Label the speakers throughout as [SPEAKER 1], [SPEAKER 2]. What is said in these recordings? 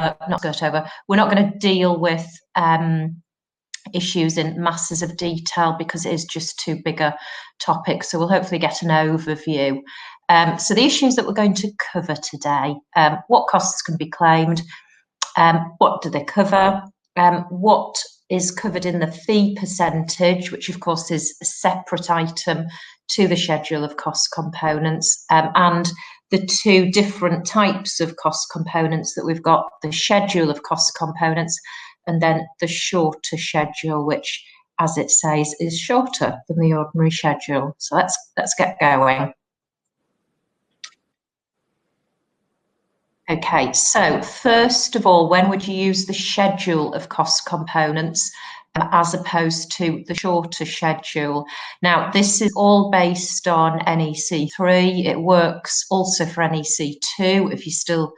[SPEAKER 1] not skirt over. We're not going to deal with issues in masses of detail because it is just too big a topic. So we'll hopefully get an overview. So the issues that we're going to cover today, what costs can be claimed, what do they cover, what is covered in the fee percentage, which of course is a separate item to the schedule of cost components, and the two different types of cost components that we've got, the schedule of cost components and then the shorter schedule, which, as it says, is shorter than the ordinary schedule. So let's get going. Okay, so first of all, when would you use the schedule of cost components as opposed to the shorter schedule? Now, this is all based on NEC 3. It works also for NEC 2 if you're still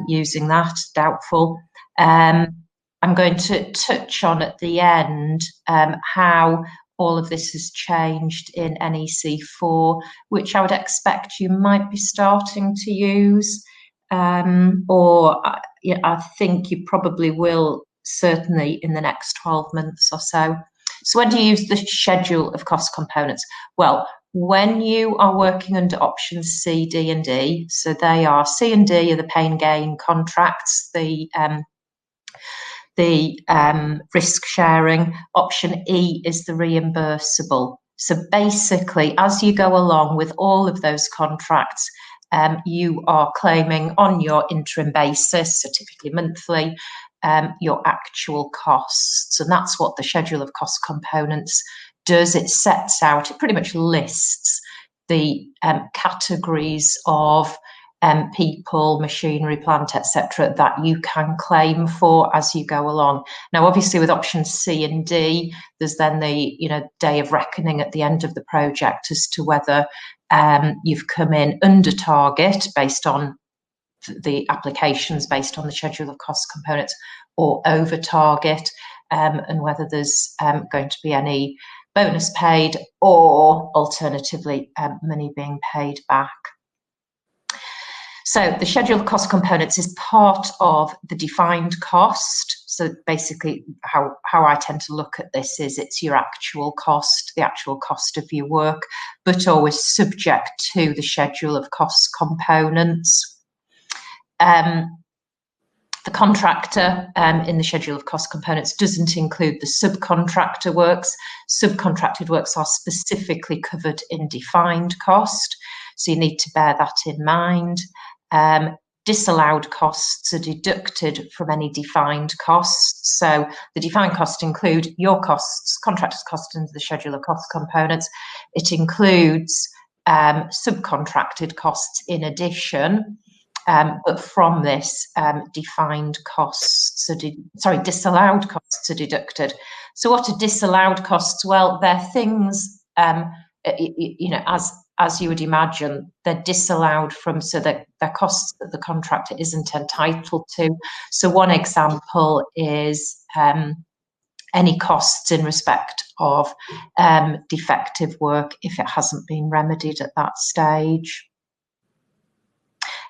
[SPEAKER 1] using that, doubtful. I'm going to touch on at the end how all of this has changed in NEC 4, which I would expect you might be starting to use. Or I think you probably will, certainly in the next 12 months or so. So when do you use the schedule of cost components? Well, when you are working under options C, D and D, so they are C and D are the pay and gain contracts, the risk sharing. Option E is the reimbursable. So basically, as you go along with all of those contracts, you are claiming on your interim basis, so typically monthly, your actual costs. And that's what the schedule of cost components does. It sets out, it pretty much lists the categories of people, machinery, plant, etc., that you can claim for as you go along. Now, obviously, with options C and D, there's then the day of reckoning at the end of the project as to whether you've come in under target based on the applications based on the schedule of cost components or over target, and whether there's going to be any bonus paid or alternatively money being paid back. So the schedule of cost components is part of the defined cost. So basically how I tend to look at this is it's your actual cost, the actual cost of your work, but always subject to the schedule of cost components. The contractor in the schedule of cost components doesn't include the subcontractor works. Subcontracted works are specifically covered in defined cost, so you need to bear that in mind. Disallowed costs are deducted from any defined costs. So the defined costs include your costs, contractor's costs under the schedule of cost components. It includes subcontracted costs in addition, but from this defined costs, disallowed costs are deducted. So what are disallowed costs? Well, they're things, as you would imagine, they're disallowed from, so that they're costs that the contractor isn't entitled to. So one example is any costs in respect of defective work if it hasn't been remedied at that stage.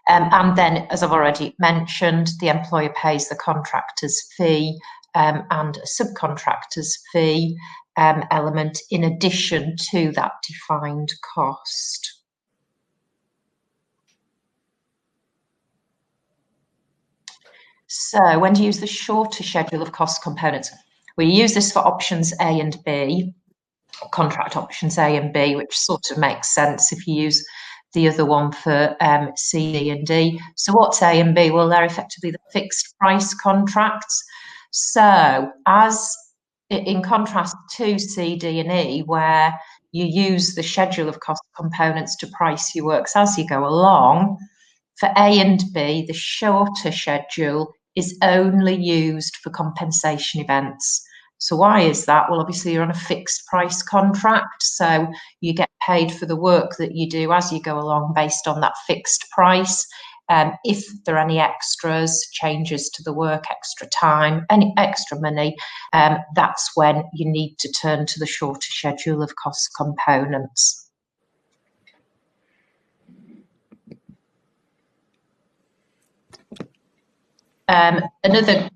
[SPEAKER 1] And then, as I've already mentioned, the employer pays the contractor's fee and a subcontractor's fee element in addition to that defined cost. So when do you use the shorter schedule of cost components? We use this for options A and B, contract options A and B, which sort of makes sense if you use the other one for C, D and D. So what's A and B? Well, they're effectively the fixed price contracts. So as in contrast to C, D and E, where you use the schedule of cost components to price your works as you go along, for A and B, the shorter schedule is only used for compensation events. So why is that? Well, obviously you're on a fixed price contract, so you get paid for the work that you do as you go along based on that fixed price. If there are any extras, changes to the work, extra time, any extra money, that's when you need to turn to the shorter schedule of cost components. Another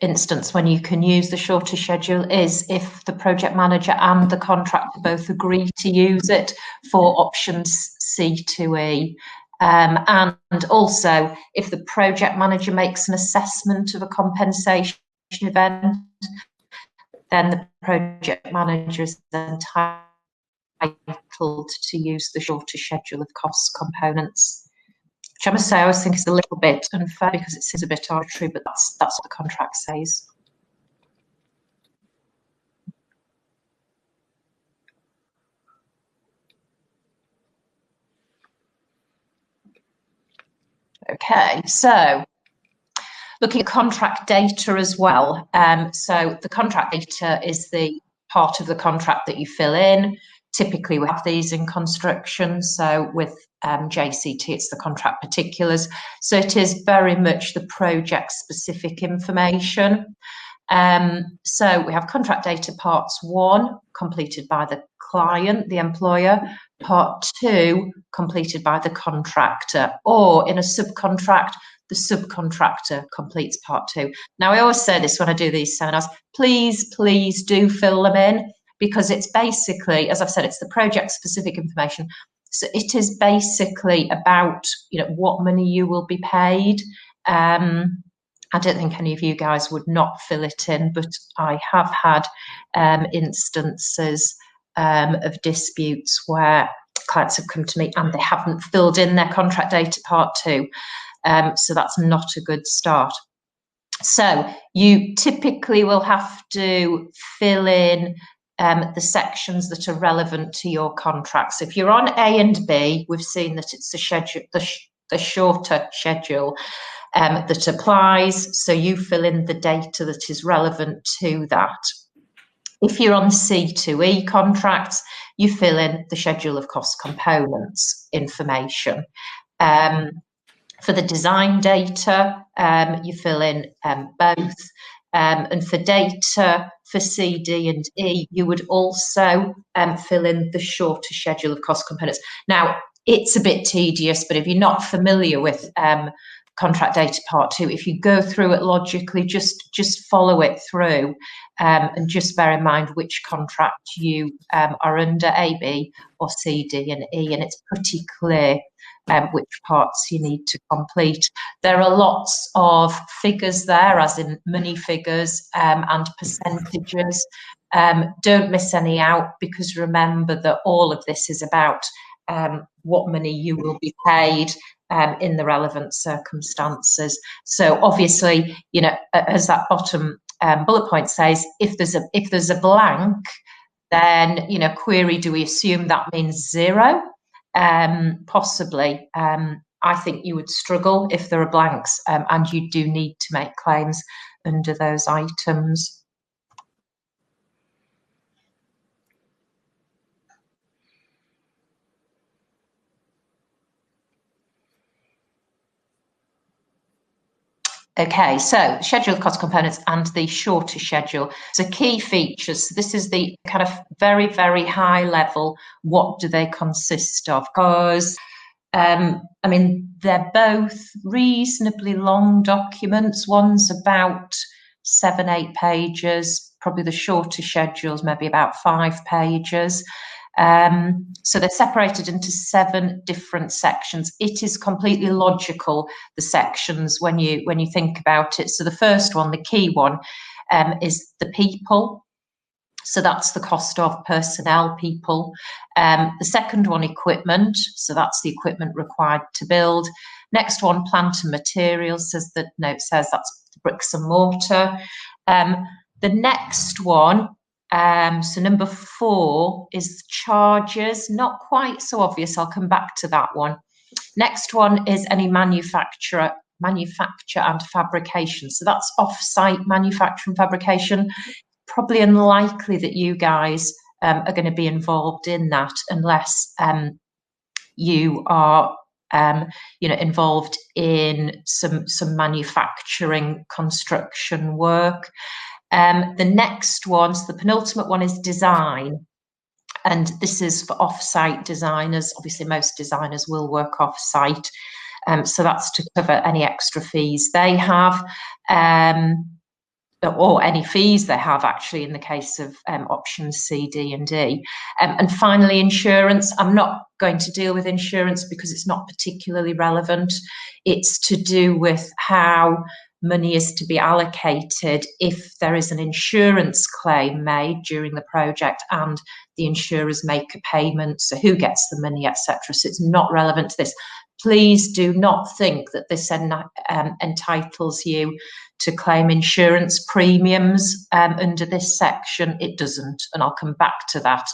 [SPEAKER 1] instance when you can use the shorter schedule is if the project manager and the contractor both agree to use it for options C to E. And also, if the project manager makes an assessment of a compensation event, then the project manager is entitled to use the shorter schedule of cost components. Which I must say, I always think is a little bit unfair because it seems a bit arbitrary, but that's what the contract says. Okay, so looking at contract data as well. So the contract data is the part of the contract that you fill in. Typically, we have these in construction. So with JCT, it's the contract particulars. So it is very much the project-specific information. So we have contract data parts 1, completed by the client, the employer, part 2, completed by the contractor, or in a subcontract, the subcontractor completes part 2. Now, I always say this when I do these seminars, please do fill them in, because it's basically, as I've said, it's the project specific information. So it is basically about, what money you will be paid. I don't think any of you guys would not fill it in, but I have had instances of disputes where clients have come to me and they haven't filled in their contract data part 2. So that's not a good start. So you typically will have to fill in the sections that are relevant to your contract. So if you're on A and B, we've seen that it's the schedule, the shorter schedule that applies. So you fill in the data that is relevant to that. If you're on C to E contracts, you fill in the schedule of cost components information. For the design data, you fill in both. And for data for C, D and E, you would also fill in the shorter schedule of cost components. Now, it's a bit tedious, but if you're not familiar with contract data part 2, if you go through it logically, just follow it through, and just bear in mind which contract you are under, A, B or C, D and E, and it's pretty clear which parts you need to complete. There are lots of figures there, as in money figures and percentages. Don't miss any out, because remember that all of this is about what money you will be paid in the relevant circumstances. So obviously, as that bottom bullet point says, if there's a blank, then query, do we assume that means 0? Possibly. I think you would struggle if there are blanks, and you do need to make claims under those items. Okay, so schedule of cost components and the shorter schedule. So key features. So this is the kind of very, very high level. What do they consist of? Because I mean, they're both reasonably long documents. One's about 7-8 pages. Probably the shorter schedules, maybe about 5 pages. So they're separated into 7 different sections. It is completely logical, the sections, when you think about it. So the first one, the key one, is the people. So that's the cost of personnel, people. The second one, equipment. So that's the equipment required to build. Next one, plant and materials, as the note says, that's the bricks and mortar. The next one, so number 4, is charges. Not quite so obvious. I'll come back to that one. Next one is any manufacture and fabrication. So that's off-site manufacture and fabrication. Probably unlikely that you guys are going to be involved in that unless you are involved in some manufacturing construction work. The next one, so the penultimate one, is design. And this is for off-site designers. Obviously, most designers will work off-site. So that's to cover any extra fees they have, or any fees they have actually in the case of options C, D and E. And finally, insurance. I'm not going to deal with insurance because it's not particularly relevant. It's to do with how money is to be allocated if there is an insurance claim made during the project and the insurers make a payment, so who gets the money, etc. So it's not relevant to this. Please do not think that this entitles you to claim insurance premiums under this section. It doesn't, and I'll come back to that.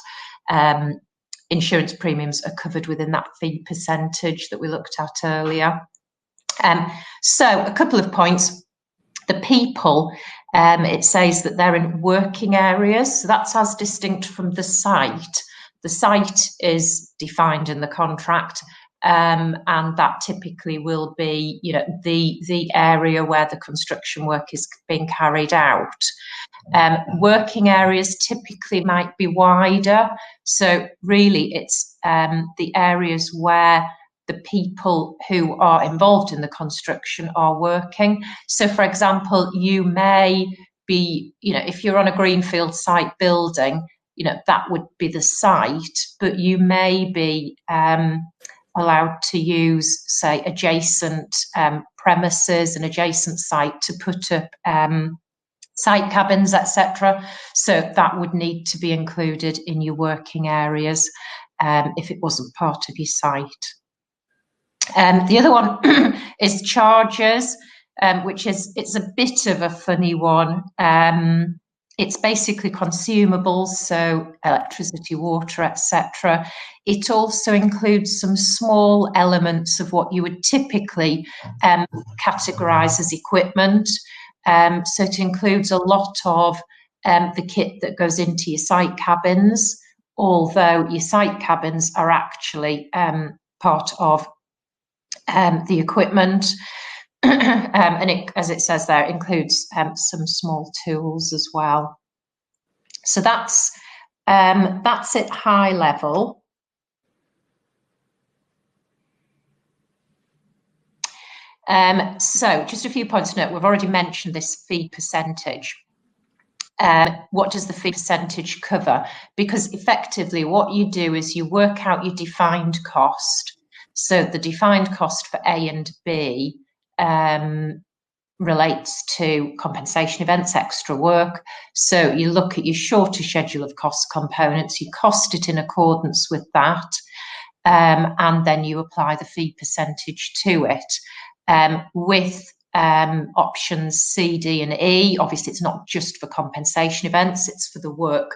[SPEAKER 1] Insurance premiums are covered within that fee percentage that we looked at earlier. So a couple of points. The people, it says that they're in working areas, so that's as distinct from the site. The site is defined in the contract, and that typically will be, the area where the construction work is being carried out. Working areas typically might be wider, so really it's the areas where the people who are involved in the construction are working. So, for example, you may be, if you're on a greenfield site building, that would be the site, but you may be allowed to use, say, adjacent premises and adjacent site to put up site cabins, etc. So that would need to be included in your working areas if it wasn't part of your site. The other one is charges, it's a bit of a funny one. It's basically consumables, so electricity, water, etc. It also includes some small elements of what you would typically categorise as equipment. So it includes a lot of the kit that goes into your site cabins, although your site cabins are actually part of the equipment. And it, as it says there, includes some small tools as well. So that's it high level. So just a few points to note. We've already mentioned this fee percentage. What does the fee percentage cover? Because effectively what you do is you work out your defined cost. So the defined cost for A and B relates to compensation events, extra work. So you look at your shorter schedule of cost components, you cost it in accordance with that, and then you apply the fee percentage to it. With options C, D and E, obviously it's not just for compensation events, it's for the work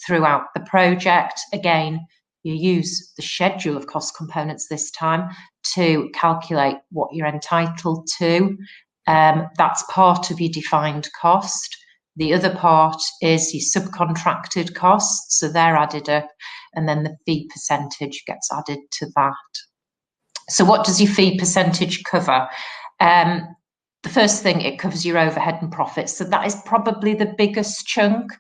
[SPEAKER 1] throughout the project. Again, you use the schedule of cost components this time to calculate what you're entitled to. That's part of your defined cost. The other part is your subcontracted costs, so they're added up, and then the fee percentage gets added to that. So what does your fee percentage cover? The first thing, it covers your overhead and profits. So that is probably the biggest chunk.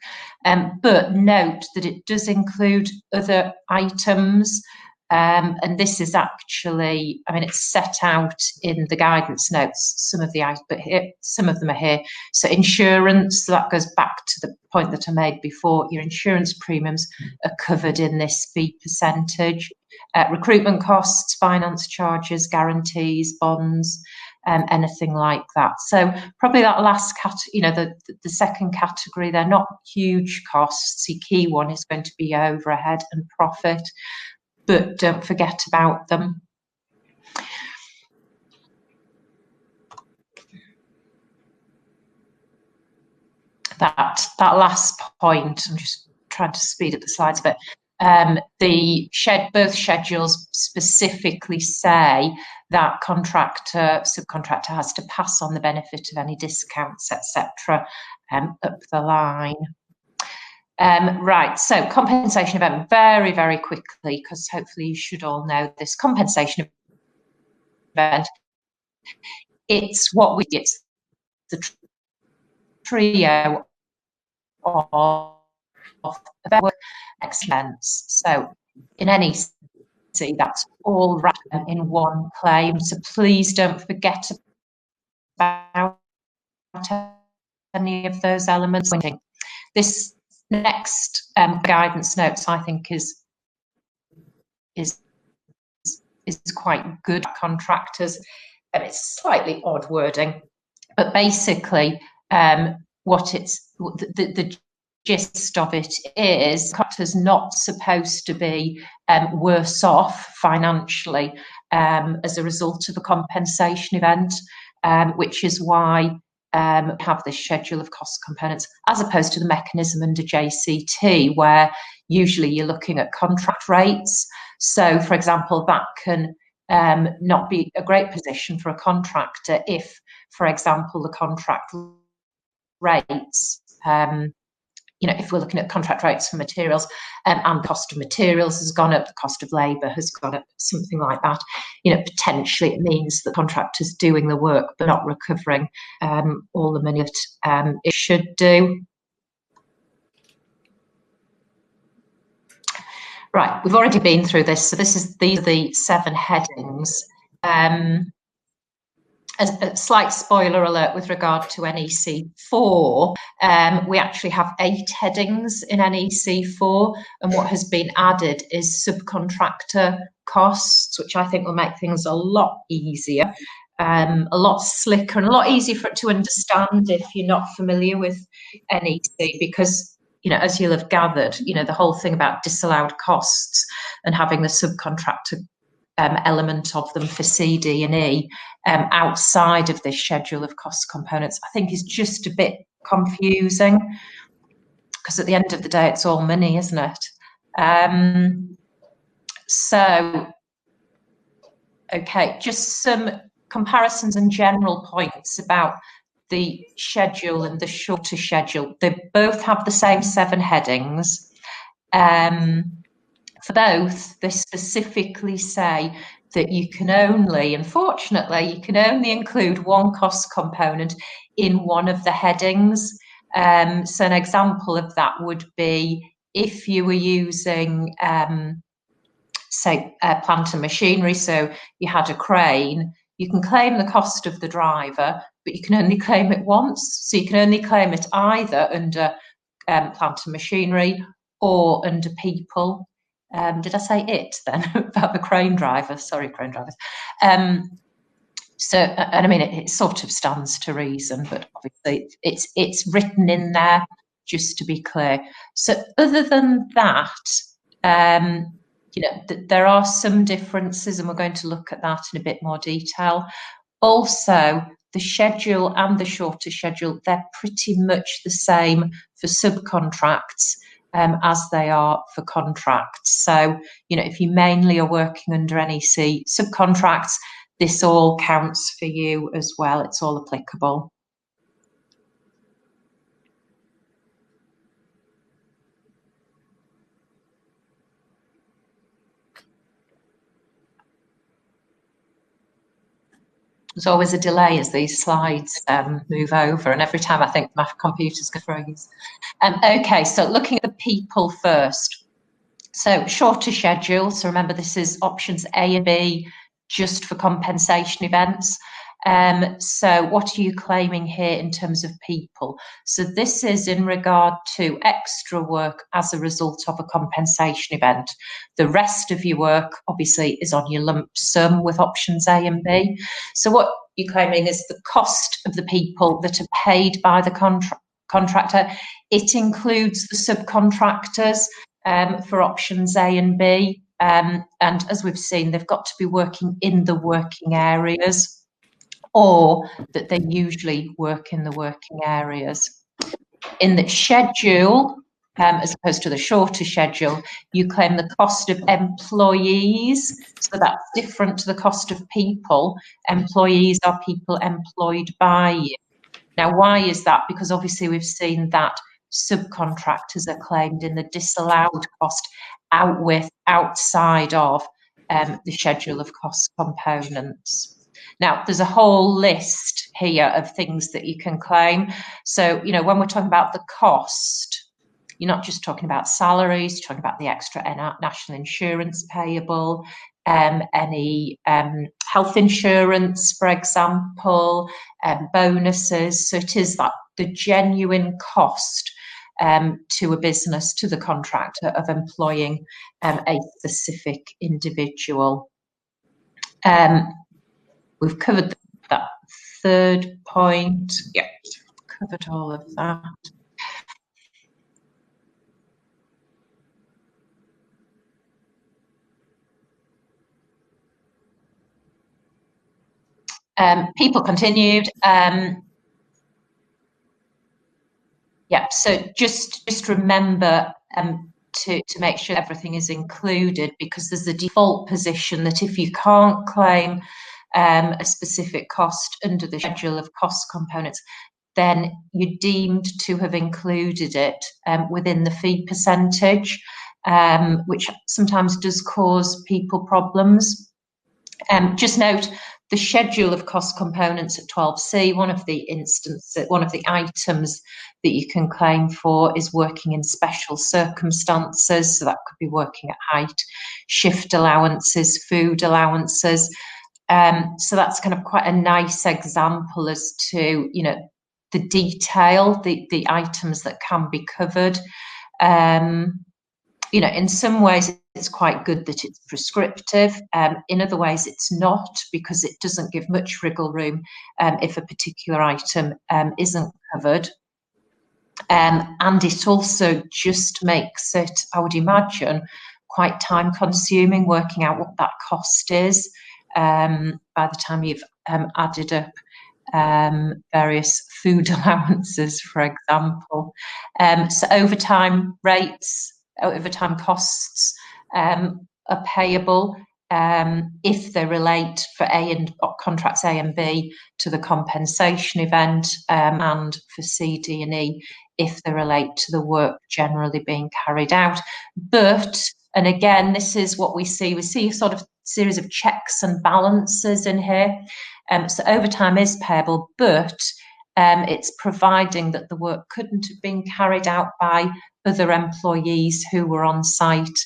[SPEAKER 1] But note that it does include other items. And this is actually, it's set out in the guidance notes, some of them are here. So insurance, so that goes back to the point that I made before. Your insurance premiums are covered in this fee percentage. Recruitment costs, finance charges, guarantees, bonds, anything like that. So probably that last category, the second category, they're not huge costs. The key one is going to be overhead and profit, but don't forget about them. That last point, I'm just trying to speed up the slides a bit. Both schedules specifically say that subcontractor has to pass on the benefit of any discounts, etc., up the line. Right, so compensation event, very, very quickly, because hopefully you should all know this. Compensation event, it's the trio of expense. So in any see that's all wrapped in one claim. So please don't forget about any of those elements. This next guidance notes, I think, is quite good for contractors, and it's slightly odd wording, but basically, what it's the gist of it is, contractors not supposed to be worse off financially as a result of a compensation event, which is why have this schedule of cost components, as opposed to the mechanism under JCT, where usually you're looking at contract rates. So, for example, that can not be a great position for a contractor if, for example, the contract rates, if we're looking at contract rates for materials, and cost of materials has gone up, the cost of labour has gone up, something like that, potentially it means the contractor's doing the work but not recovering all the money that it should do. Right, we've already been through this, so these are the 7 headings. A slight spoiler alert with regard to NEC 4, we actually have 8 headings in NEC 4, and what has been added is subcontractor costs, which I think will make things a lot easier, a lot slicker, and a lot easier for it to understand if you're not familiar with NEC, because as you'll have gathered, the whole thing about disallowed costs and having the subcontractor element of them for C, D and E outside of this schedule of cost components, I think is just a bit confusing, because at the end of the day it's all money, isn't it? So okay, just some comparisons and general points about the schedule and the shorter schedule. They both have the same 7 headings. For both, they specifically say that you can only, unfortunately, you can only include one cost component in one of the headings. So an example of that would be if you were using, say, plant and machinery, so you had a crane, you can claim the cost of the driver, but you can only claim it once. So you can only claim it either under plant and machinery or under people. Did I say it then about the crane driver? Sorry, crane drivers. So, and I mean, it sort of stands to reason, but obviously it's written in there just to be clear. So, other than that, there are some differences, and we're going to look at that in a bit more detail. Also, the schedule and the shorter schedule, they're pretty much the same for subcontracts as they are for contracts. So, if you mainly are working under NEC subcontracts, this all counts for you as well. It's all applicable. There's always a delay as these slides move over, and every time I think my computer's going to freeze. Okay, so looking at the people first. So shorter schedule, so remember this is options A and B just for compensation events. So what are you claiming here in terms of people? So this is in regard to extra work as a result of a compensation event. The rest of your work obviously is on your lump sum with options A and B. So what you're claiming is the cost of the people that are paid by the contractor. It includes the subcontractors for options A and B. And as we've seen, they've got to be working in the working areas, or that they usually work in the working areas. In the schedule, as opposed to the shorter schedule, you claim the cost of employees. So that's different to the cost of people. Employees are people employed by you. Now, why is that? Because obviously we've seen that subcontractors are claimed in the disallowed cost outside of the schedule of cost components. Now, there's a whole list here of things that you can claim. So, when we're talking about the cost, You're not just talking about salaries, you're talking about the extra national insurance payable, any health insurance, for example, bonuses. So it is that the genuine cost to a business, to the contractor, of employing a specific individual. We've covered that third point. Yeah, covered all of that. People continued. Yeah, so just remember to make sure everything is included, because there's a default position that if you can't claim a specific cost under the schedule of cost components, then you're deemed to have included it within the fee percentage, which sometimes does cause people problems. Just note the schedule of cost components at 12C, one of the items that you can claim for is working in special circumstances. So that could be working at height, shift allowances, food allowances. So that's kind of quite a nice example as to, the detail, the items that can be covered. In some ways it's quite good that it's prescriptive. In other ways it's not, because it doesn't give much wriggle room if a particular item isn't covered. And it also just makes it, I would imagine, quite time consuming working out what that cost is by the time you've added up various food allowances, for example. So overtime rates, overtime costs are payable if they relate for contracts A and B to the compensation event, and for C, D and E if they relate to the work generally being carried out. But, and again, this is what we see a sort of series of checks and balances in here. So overtime is payable, but it's providing that the work couldn't have been carried out by other employees who were on site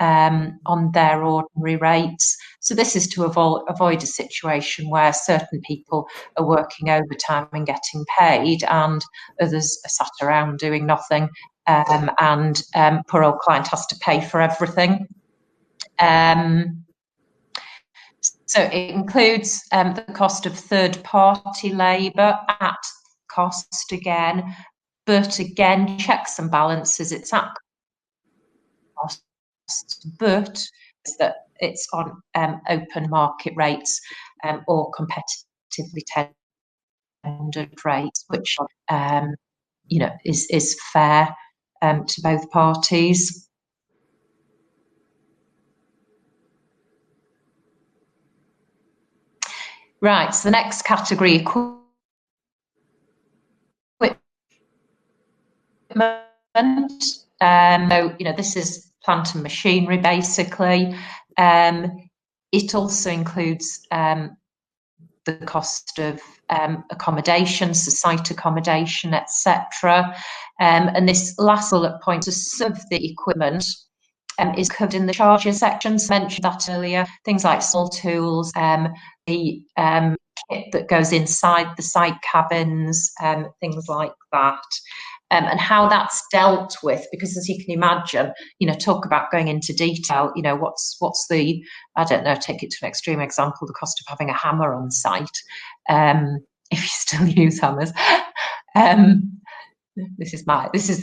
[SPEAKER 1] on their ordinary rates. So this is to avoid a situation where certain people are working overtime and getting paid and others are sat around doing nothing, and poor old client has to pay for everything. So it includes the cost of third-party labour at cost again, but again, checks and balances, it's at cost, but that it's on open market rates or competitively tendered rates, which is fair to both parties. Right, so the next category, equipment. So, this is plant and machinery, basically. It also includes the cost of accommodation, so site accommodation, etc. And this last bullet point, some of the equipment is covered in the charges section. So I mentioned that earlier. Things like small tools, the kit that goes inside the site cabins, things like that. And how that's dealt with, because as you can imagine, talk about going into detail, what's the, I don't know, take it to an extreme example, the cost of having a hammer on site, if you still use hammers. This is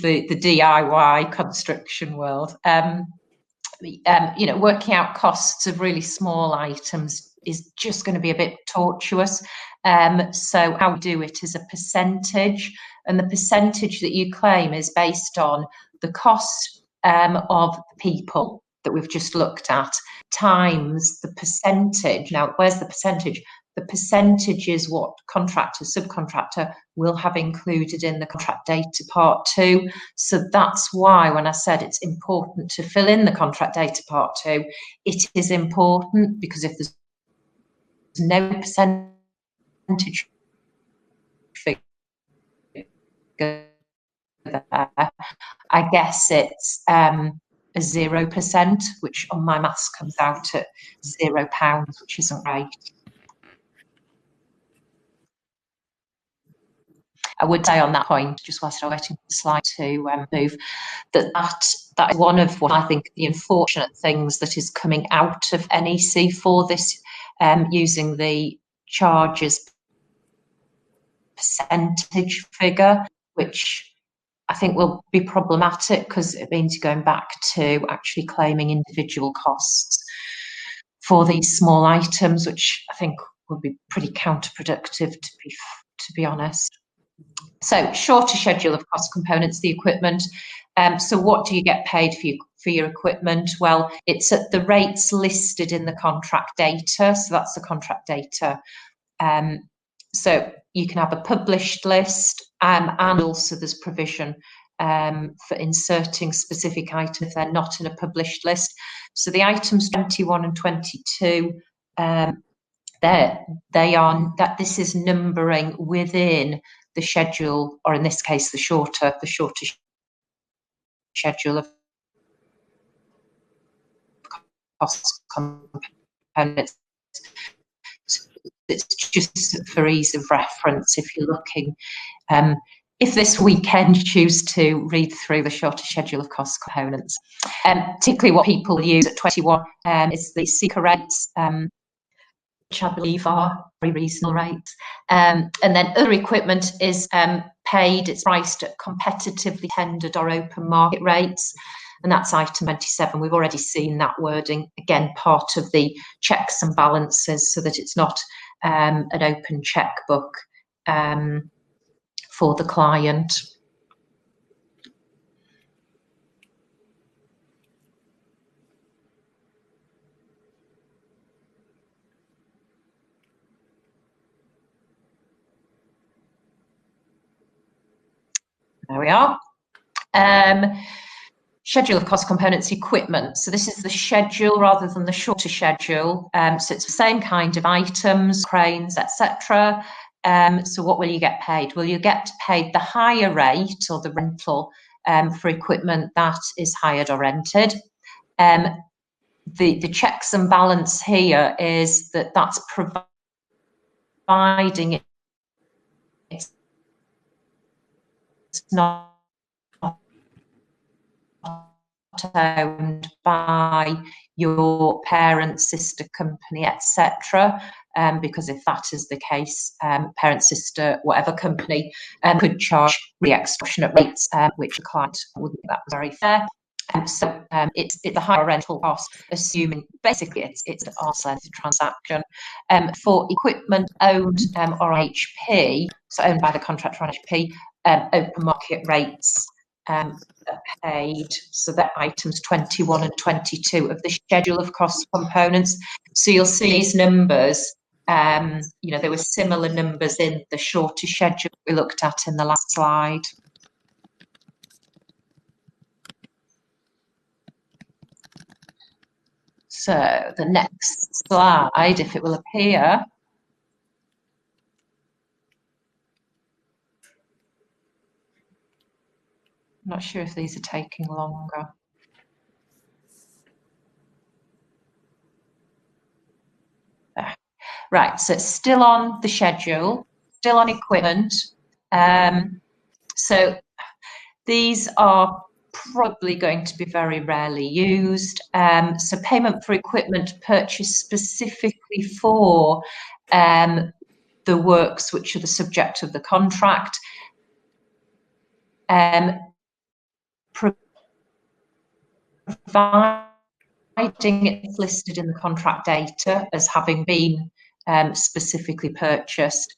[SPEAKER 1] the DIY construction world. Working out costs of really small items is just going to be a bit tortuous. So how we do it is a percentage, and the percentage that you claim is based on the cost of the people that we've just looked at times the percentage. Now, where's the percentage? The percentage is what subcontractor will have included in the contract data part 2. So that's why when I said it's important to fill in the contract data part 2, it is important, because if there's no percentage figure there, I guess it's a 0%, which on my maths comes out at £0, which isn't right. I would say on that point, just whilst I'm waiting for the slide to move, that is one of what I think the unfortunate things that is coming out of NEC for this, using the charges percentage figure, which I think will be problematic because it means you're going back to actually claiming individual costs for these small items, which I think would be pretty counterproductive, to be honest. So, shorter schedule of cost components, the equipment. So what do you get paid for your equipment? Well, it's at the rates listed in the contract data. So that's the contract data. So you can have a published list, and also there's provision for inserting specific items if they're not in a published list. So the items 21 and 22, this is numbering within the schedule, or in this case, the shorter schedule of cost components. It's just for ease of reference if you're looking. If this weekend you choose to read through the shorter schedule of cost components, particularly what people use at 21 is the seeker rates, which I believe are very reasonable rates. And then other equipment is paid, it's priced at competitively tendered or open market rates. And that's item 27. We've already seen that wording, again, part of the checks and balances so that it's not an open checkbook for the client. There we are. Schedule of cost components equipment. So this is the schedule rather than the shorter schedule. So it's the same kind of items, cranes, etc. So what will you get paid? Well, you get paid the higher rate or the rental for equipment that is hired or rented. The checks and balance here is that that's providing it's not owned by your parent, sister company, etc. Because if that is the case, parent, sister, whatever company could charge really extortionate rates, which the client wouldn't think that was very fair. So it's a higher rental cost, assuming basically it's an arm's length transaction. For equipment owned or HP, so owned by the contractor on HP, open market rates are paid. So that items 21 and 22 of the schedule of cost components. So you'll see these numbers. There were similar numbers in the shorter schedule we looked at in the last slide. So the next slide, if it will appear. I'm not sure if these are taking longer. Right, so it's still on the schedule, still on equipment. So these are probably going to be very rarely used. So payment for equipment purchased specifically for the works which are the subject of the contract. Providing it's listed in the contract data as having been specifically purchased,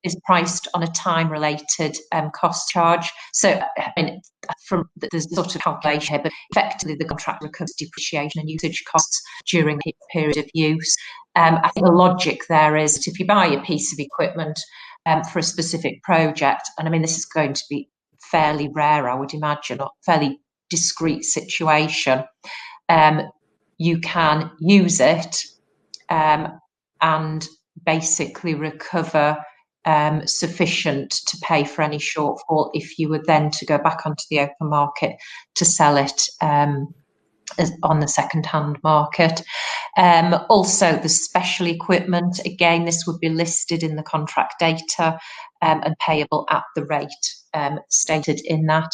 [SPEAKER 1] is priced on a time-related cost charge. So, there's sort of calculation here, but effectively the contract recovers depreciation and usage costs during the period of use. I think the logic there is that if you buy a piece of equipment for a specific project, and I mean this is going to be fairly rare, I would imagine, or fairly discrete situation, you can use it and basically recover sufficient to pay for any shortfall if you were then to go back onto the open market to sell it on the second-hand market. Also, the special equipment, again, this would be listed in the contract data and payable at the rate stated in that.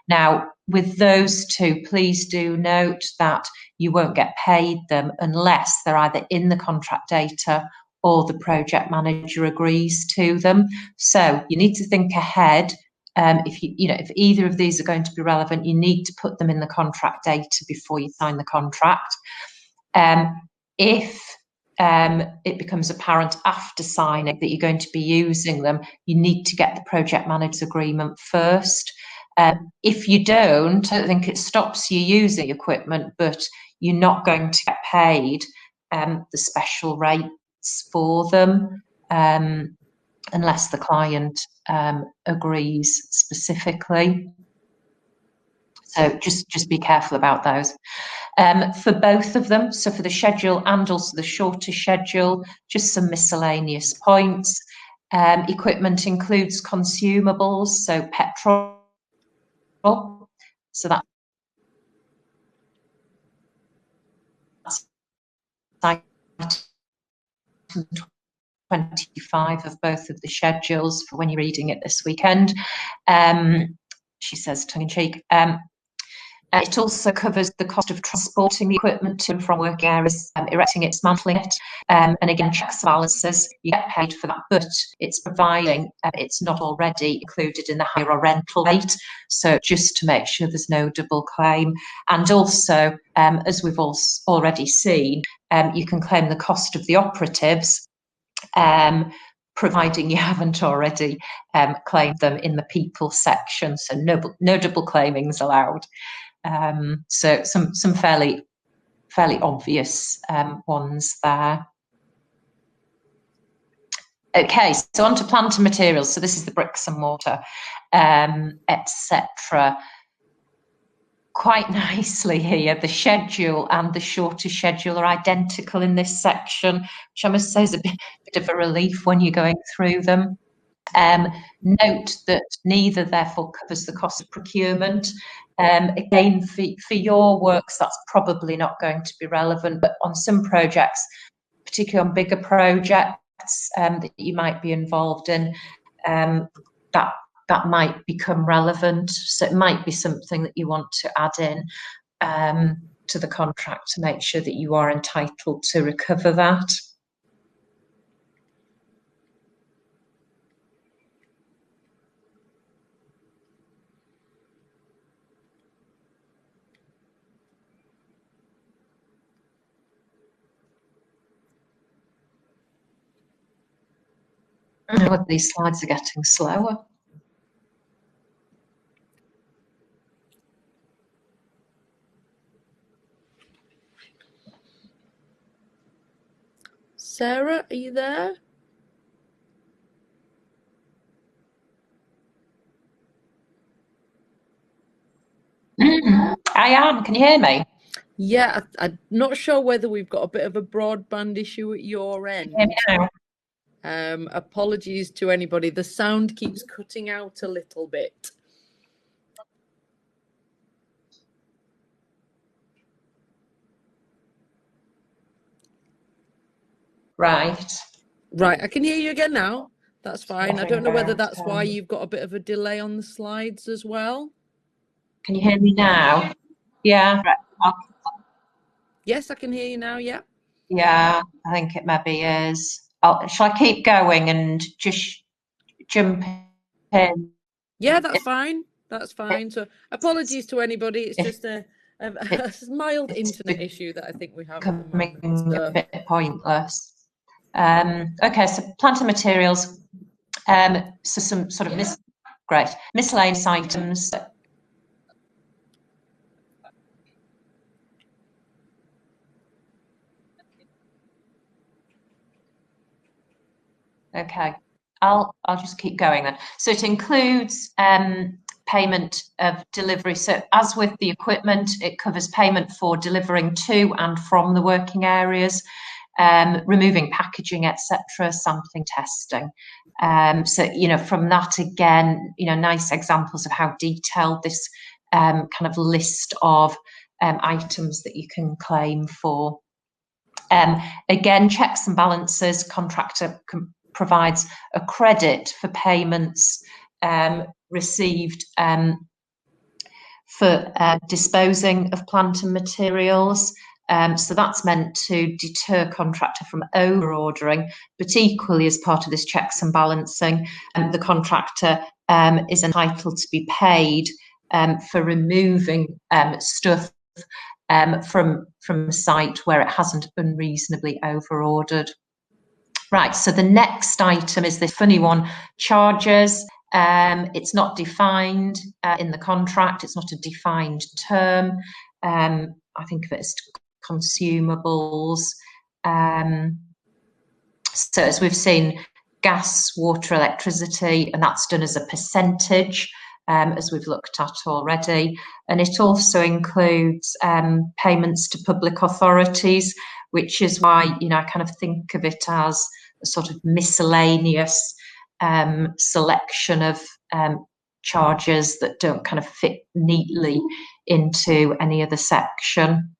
[SPEAKER 1] Now, with those two, please do note that you won't get paid them unless they're either in the contract data or the project manager agrees to them. So you need to think ahead. If either of these are going to be relevant, you need to put them in the contract data before you sign the contract. If it becomes apparent after signing that you're going to be using them, you need to get the project manager's agreement first. If you don't, I think it stops you using equipment, but you're not going to get paid the special rates for them. Unless the client agrees specifically. So just be careful about those. For both of them, so for the schedule and also the shorter schedule, just some miscellaneous points. Equipment includes consumables, so petrol. So that's 25 of both of the schedules for when you're reading it this weekend. She says tongue-in-cheek. It also covers the cost of transporting the equipment to and from working areas, erecting it, dismantling it, and again, checks and balances. You get paid for that, but it's providing it's not already included in the hire or rental rate. So just to make sure there's no double claim. And also, as we've already seen, you can claim the cost of the operatives, providing you haven't already claimed them in the people section. So no double claimings allowed. So some fairly obvious ones there. Okay, so on to plant and materials. So this is the bricks and mortar, etc. Quite nicely here, the schedule and the shorter schedule are identical in this section, which I must say is a bit of a relief when you're going through them. Note that neither therefore covers the cost of procurement. Again, for your works, that's probably not going to be relevant, but on some projects, particularly on bigger projects that you might be involved in, that might become relevant. So it might be something that you want to add in to the contract to make sure that you are entitled to recover that. Oh, these slides are getting slower.
[SPEAKER 2] Sarah, are you there?
[SPEAKER 1] I am. Can you hear me?
[SPEAKER 2] Yeah, I'm not sure whether we've got a bit of a broadband issue at your end.
[SPEAKER 1] Can you hear me
[SPEAKER 2] now? Apologies to anybody. The sound keeps cutting out a little bit.
[SPEAKER 1] Right.
[SPEAKER 2] Right, I can hear you again now. That's fine. I don't know whether that's why you've got a bit of a delay on the slides as well.
[SPEAKER 1] Can you hear me now? Yeah.
[SPEAKER 2] Yes, I can hear you now, yeah.
[SPEAKER 1] Yeah, I think it maybe is. Shall I keep going and just jump in?
[SPEAKER 2] Yeah, that's fine. That's fine. So apologies to anybody. It's just a mild internet issue that I think we have at the moment.
[SPEAKER 1] A bit pointless. Okay, so plant and materials. So some sort of miscellaneous items. Okay, I'll just keep going then. So it includes payment of delivery. So as with the equipment, it covers payment for delivering to and from the working areas. removing packaging, etc., sampling, testing. So, you know, from that, again, you know, nice examples of how detailed this kind of list of items that you can claim for. Again, checks and balances, contractor provides a credit for payments received for disposing of plant and materials. So that's meant to deter contractor from over ordering, but equally as part of this checks and balancing, the contractor is entitled to be paid for removing stuff from a site where it hasn't unreasonably over ordered. Right, so the next item is this funny one, charges. It's not defined in the contract. It's not a defined term. I think of it as consumables. So as we've seen, gas, water, electricity, and that's done as a percentage, as we've looked at already. And it also includes payments to public authorities, which is why, you know, I kind of think of it as a sort of miscellaneous selection of charges that don't kind of fit neatly into any other section.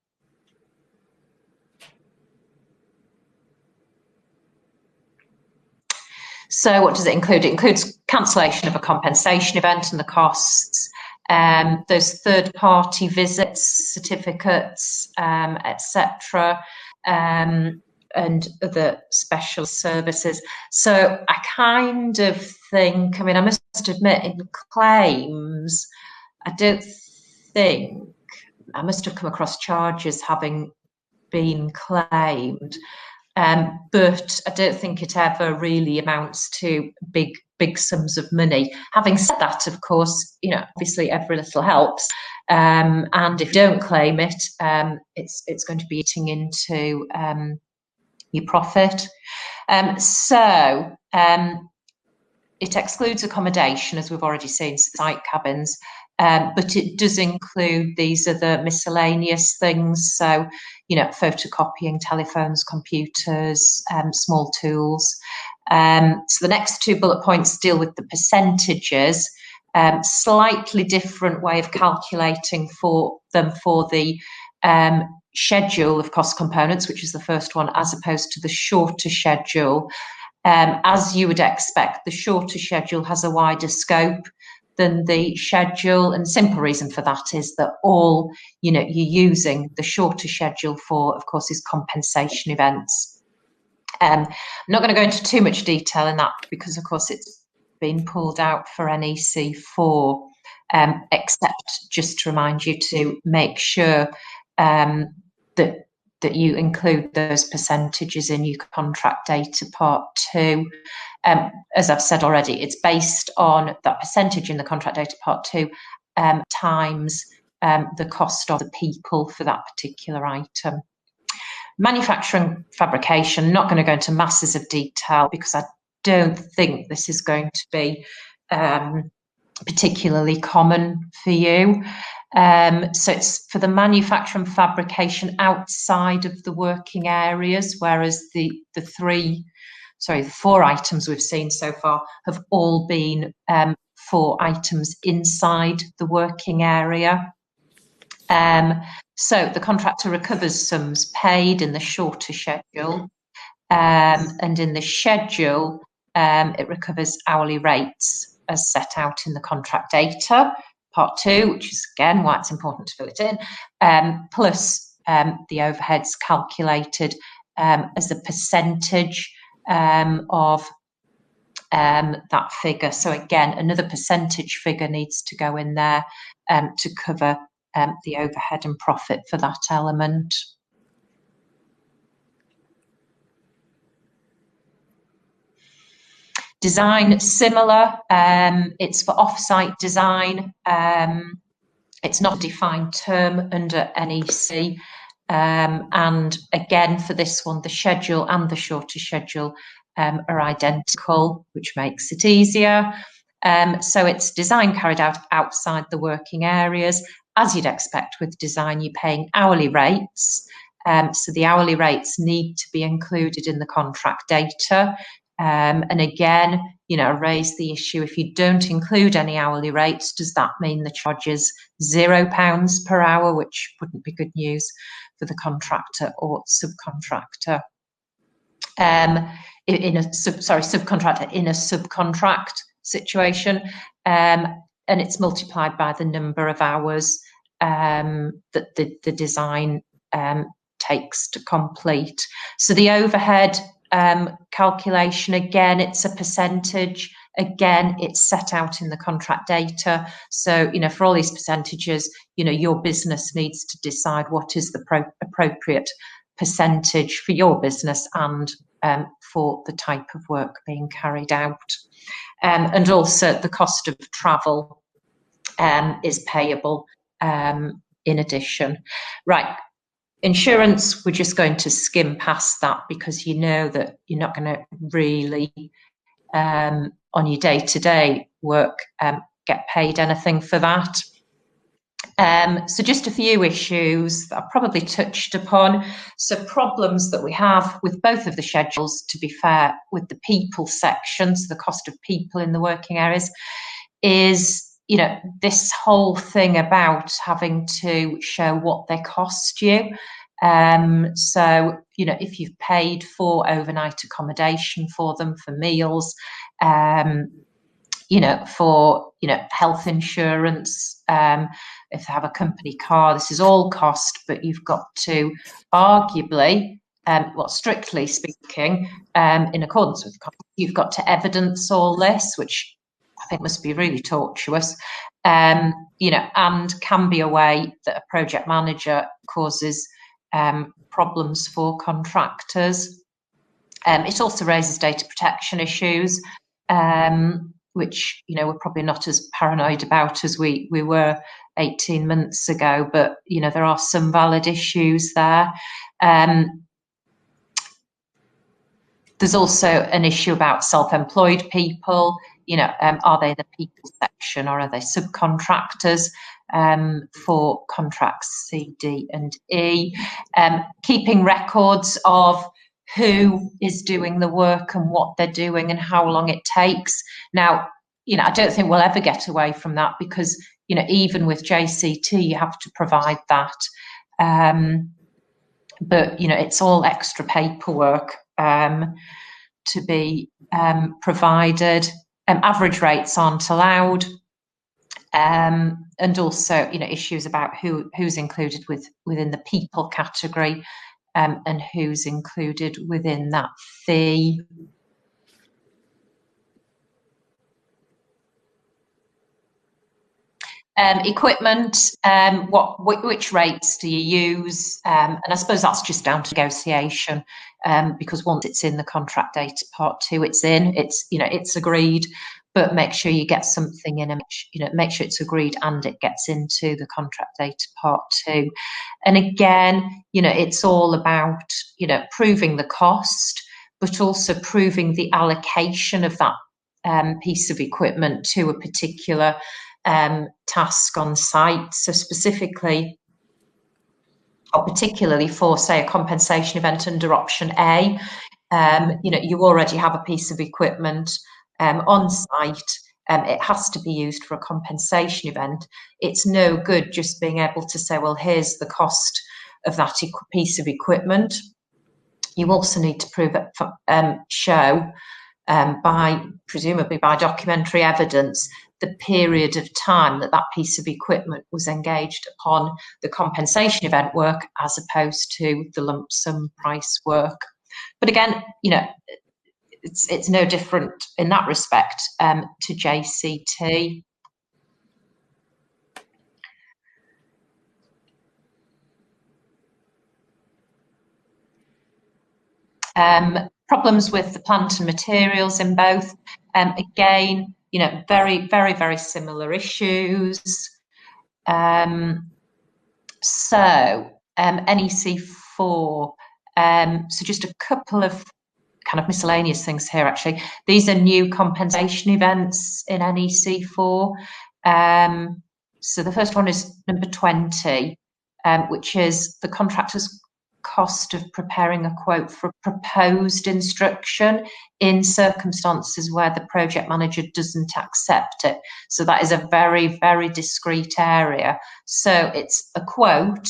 [SPEAKER 1] So what does it include? It includes cancellation of a compensation event and the costs, those third-party visits, certificates, etc., and other special services. So I kind of think, I mean, I must admit, in claims, I don't think I must have come across charges having been claimed. But I don't think it ever really amounts to big sums of money. Having said that, of course, you know, obviously every little helps. And if you don't claim it, it's going to be eating into your profit. So it excludes accommodation, as we've already seen, site cabins. But it does include these other miscellaneous things. So, you know, photocopying, telephones, computers, small tools. So the next two bullet points deal with the percentages. Slightly different way of calculating for them for the schedule of cost components, which is the first one, as opposed to the shorter schedule. As you would expect, the shorter schedule has a wider scope than the schedule, and the simple reason for that is that all, you know, you're using the shorter schedule for, of course, is compensation events. I'm not going to go into too much detail in that because, of course, it's been pulled out for NEC4, except just to remind you to make sure that you include those percentages in your contract data part 2. As I've said already, it's based on that percentage in the contract data part 2 times the cost of the people for that particular item. Manufacturing fabrication, not going to go into masses of detail because I don't think this is going to be particularly common for you. So it's for the manufacturing fabrication outside of the working areas, whereas the 4 items we've seen so far have all been 4 items inside the working area. So the contractor recovers sums paid in the shorter schedule, and in the schedule, it recovers hourly rates as set out in the contract data, part 2, which is again why it's important to fill it in, plus the overheads calculated as a percentage of that figure. So again, another percentage figure needs to go in there to cover the overhead and profit for that element. Design, similar. It's for off-site design. It's not a defined term under NEC. And again, for this one, the schedule and the shorter schedule are identical, which makes it easier. So it's design carried out outside the working areas. As you'd expect with design, you're paying hourly rates. So the hourly rates need to be included in the contract data. And again, I raise the issue, if you don't include any hourly rates, does that mean the charge is £0 per hour, which wouldn't be good news for the contractor or subcontractor? Subcontractor in a subcontract situation, and it's multiplied by the number of hours that the design takes to complete. So the overhead calculation, again, it's a percentage. Again, it's set out in the contract data. So, for all these percentages, your business needs to decide what is the appropriate percentage for your business and for the type of work being carried out. And also the cost of travel is payable in addition. Right. Insurance, we're just going to skim past that because you know that you're not going to really, on your day-to-day work, get paid anything for that. So just a few issues that I've probably touched upon. So problems that we have with both of the schedules, to be fair, with the people section, so the cost of people in the working areas, is this whole thing about having to show what they cost you. So, if you've paid for overnight accommodation for them, for meals, for, health insurance, if they have a company car, this is all cost, but you've got to arguably, strictly speaking, in accordance with the contract, you've got to evidence all this, which I think must be really tortuous, and can be a way that a project manager causes problems for contractors. It also raises data protection issues, which we're probably not as paranoid about as we were 18 months ago, but there are some valid issues there. There's also an issue about self-employed people. Are they the people section or are they subcontractors for contracts C, D, and E? Keeping records of who is doing the work and what they're doing and how long it takes. Now, I don't think we'll ever get away from that because, even with JCT, you have to provide that. But, it's all extra paperwork to be provided. Average rates aren't allowed. And also, issues about who's included within the people category and who's included within that fee. Equipment, which rates do you use? And I suppose that's just down to negotiation, because once it's in the contract data part 2, it's agreed, but make sure you get something in, and make sure it's agreed and it gets into the contract data part 2. And again, it's all about, proving the cost, but also proving the allocation of that piece of equipment to a particular task on site. So specifically, or particularly for, say, a compensation event under option A, you already have a piece of equipment on site. It has to be used for a compensation event. It's no good just being able to say, well, here's the cost of that piece of equipment. You also need to prove it, show presumably by documentary evidence, the period of time that piece of equipment was engaged upon the compensation event work as opposed to the lump sum price work. But again, it's no different in that respect to JCT. Problems with the plant and materials in both. Again, very, very, very similar issues. So NEC4. So just a couple of kind of miscellaneous things here, actually. These are new compensation events in NEC4. So the first one is number 20, which is the contractor's cost of preparing a quote for a proposed instruction in circumstances where the project manager doesn't accept it. So that is a very, very discrete area. So it's a quote,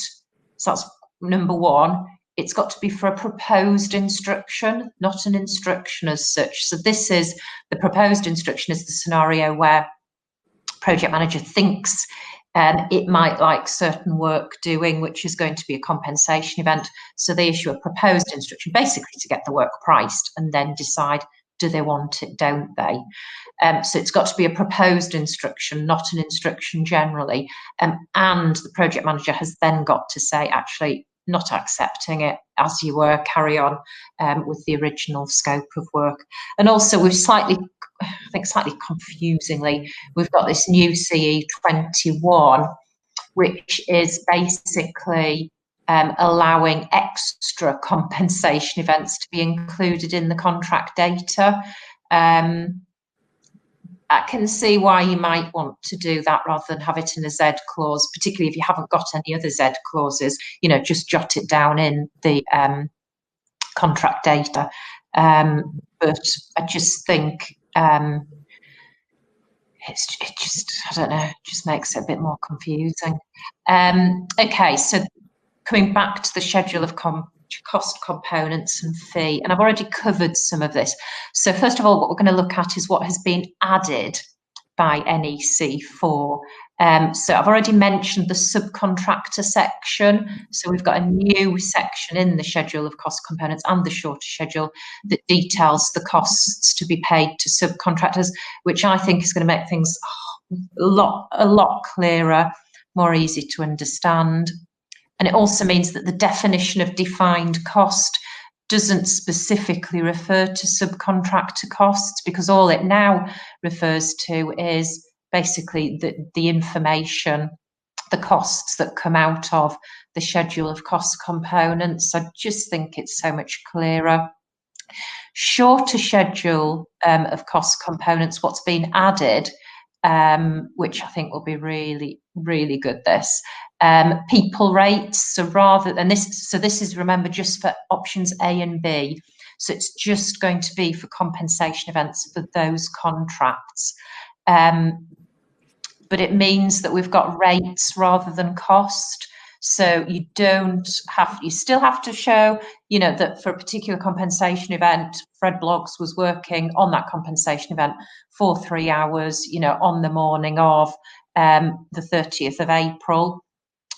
[SPEAKER 1] so that's number one. It's got to be for a proposed instruction, not an instruction as such. So this is the proposed instruction is the scenario where project manager thinks it might like certain work doing, which is going to be a compensation event. So they issue a proposed instruction, basically to get the work priced and then decide, do they want it, don't they? So it's got to be a proposed instruction, not an instruction generally. And the project manager has then got to say, actually, not accepting it as you were, carry on with the original scope of work. And also we've slightly confusingly, we've got this new CE 21, which is basically allowing extra compensation events to be included in the contract data. I can see why you might want to do that rather than have it in a Z clause, particularly if you haven't got any other Z clauses, just jot it down in the contract data. But I just think I don't know, it just makes it a bit more confusing. Okay, so coming back to the schedule of cost components and fee, and I've already covered some of this. So first of all, what we're going to look at is what has been added by NEC4. So I've already mentioned the subcontractor section. So we've got a new section in the schedule of cost components and the shorter schedule that details the costs to be paid to subcontractors, which I think is going to make things a lot clearer, more easy to understand. And it also means that the definition of defined cost doesn't specifically refer to subcontractor costs, because all it now refers to is basically the information, the costs that come out of the schedule of cost components. I just think it's so much clearer. Shorter schedule of cost components, what's been added, which I think will be really, really good, this. People rates, so this is, remember, just for options A and B. So it's just going to be for compensation events for those contracts. But it means that we've got rates rather than cost. So you still have to show, that for a particular compensation event, Fred Bloggs was working on that compensation event for 3 hours, on the morning of the 30th of April.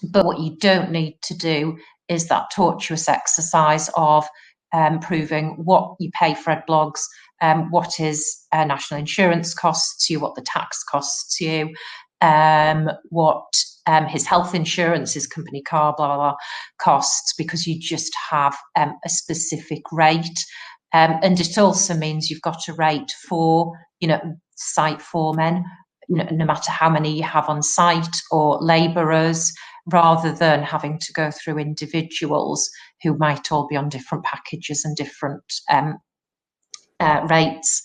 [SPEAKER 1] But what you don't need to do is that tortuous exercise of proving what you pay Fred Bloggs, what his national insurance costs you, what the tax costs you, what his health insurance, his company car, blah, blah, blah, costs, because you just have a specific rate. And it also means you've got a rate for, site foremen, no matter how many you have on site, or labourers, rather than having to go through individuals who might all be on different packages and different rates.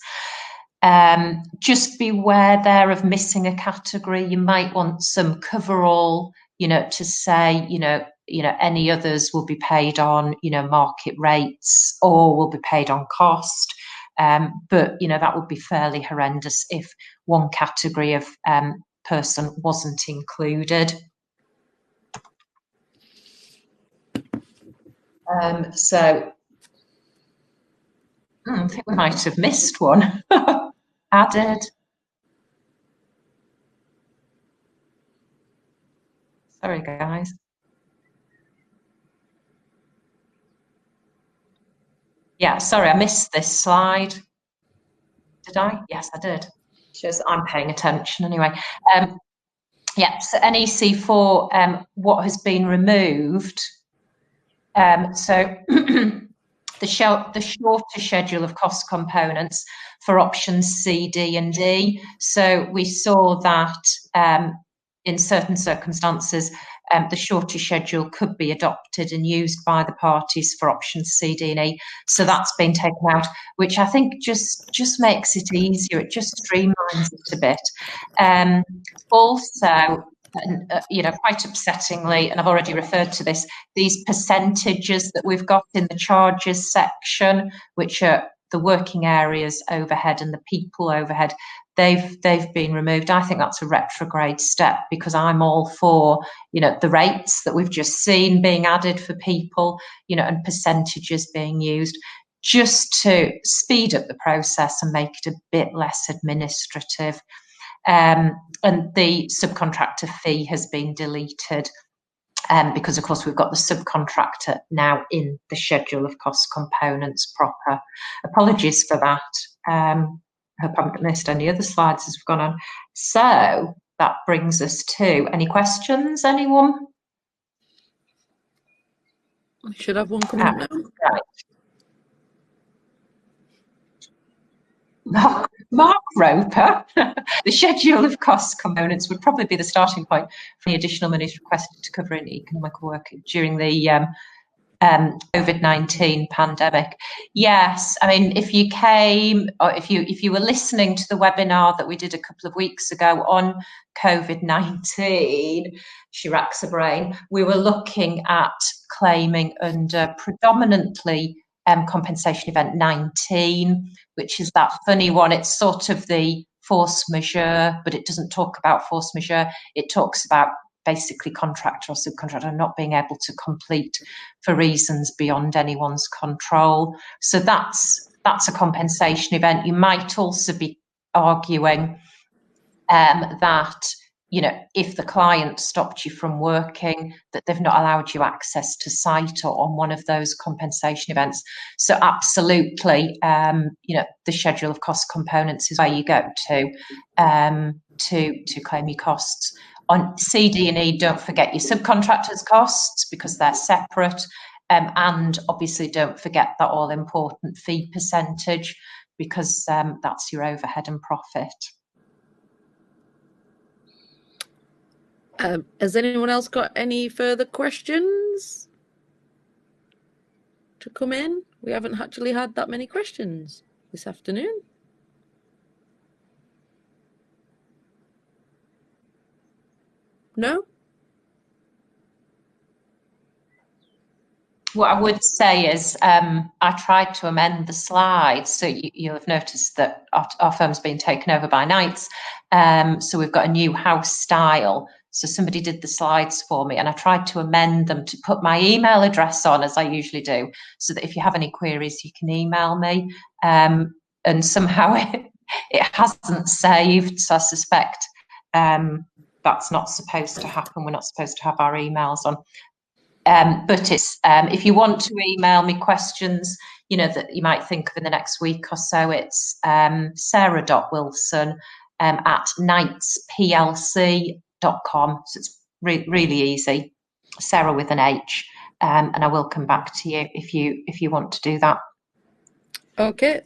[SPEAKER 1] Just beware there of missing a category. You might want some coverall, to say, any others will be paid on, market rates, or will be paid on cost. But, that would be fairly horrendous if one category of person wasn't included. So I think we might have missed one. Added. Sorry, guys. Yeah, sorry, I missed this slide. Did I? Yes, I did. Shows that I'm paying attention anyway. Yeah, so NEC4, what has been removed? So the shorter schedule of cost components for options C, D, and D. So we saw that in certain circumstances, the shorter schedule could be adopted and used by the parties for options C, D, and E. So that's been taken out, which I think just makes it easier. It just streamlines it a bit. Also, quite upsettingly, and I've already referred to this, these percentages that we've got in the charges section, which are the working areas overhead and the people overhead, they've been removed. I think that's a retrograde step, because I'm all for, the rates that we've just seen being added for people, and percentages being used, just to speed up the process and make it a bit less administrative. And the subcontractor fee has been deleted, because of course we've got the subcontractor now in the schedule of cost components proper. Apologies for that. I hope I haven't missed any other slides as we've gone on. So that brings us to any questions, anyone?
[SPEAKER 2] I should have one coming up now.
[SPEAKER 1] Right. Mark Roper, the schedule of cost components would probably be the starting point for any additional monies requested to cover any economic work during the COVID-19 pandemic. Yes, I mean, if you came, or if you were listening to the webinar that we did a couple of weeks ago on COVID-19, she racks her brain, we were looking at claiming under predominantly compensation event 19, which is that funny one. It's sort of the force majeure, but it doesn't talk about force majeure. It talks about basically contractor or subcontractor not being able to complete for reasons beyond anyone's control. So that's a compensation event. You might also be arguing that, if the client stopped you from working, that they've not allowed you access to site or on one of those compensation events. So absolutely, the schedule of cost components is where you go to claim your costs. On CD&E, don't forget your subcontractors' costs, because they're separate. And obviously don't forget that all-important fee percentage, because that's your overhead and profit.
[SPEAKER 2] Has anyone else got any further questions to come in? We haven't actually had that many questions this afternoon. No?
[SPEAKER 1] What I would say is I tried to amend the slides, so you'll have noticed that our firm's been taken over by Knights, so we've got a new house style. So somebody did the slides for me, and I tried to amend them to put my email address on, as I usually do, so that if you have any queries, you can email me. And somehow it hasn't saved, so I suspect that's not supposed to happen. We're not supposed to have our emails on. But it's if you want to email me questions, that you might think of in the next week or so, it's sarah.wilson at knightsplc.com. So it's really easy, Sarah with an H, and I will come back to you if you want to do that.
[SPEAKER 2] Okay,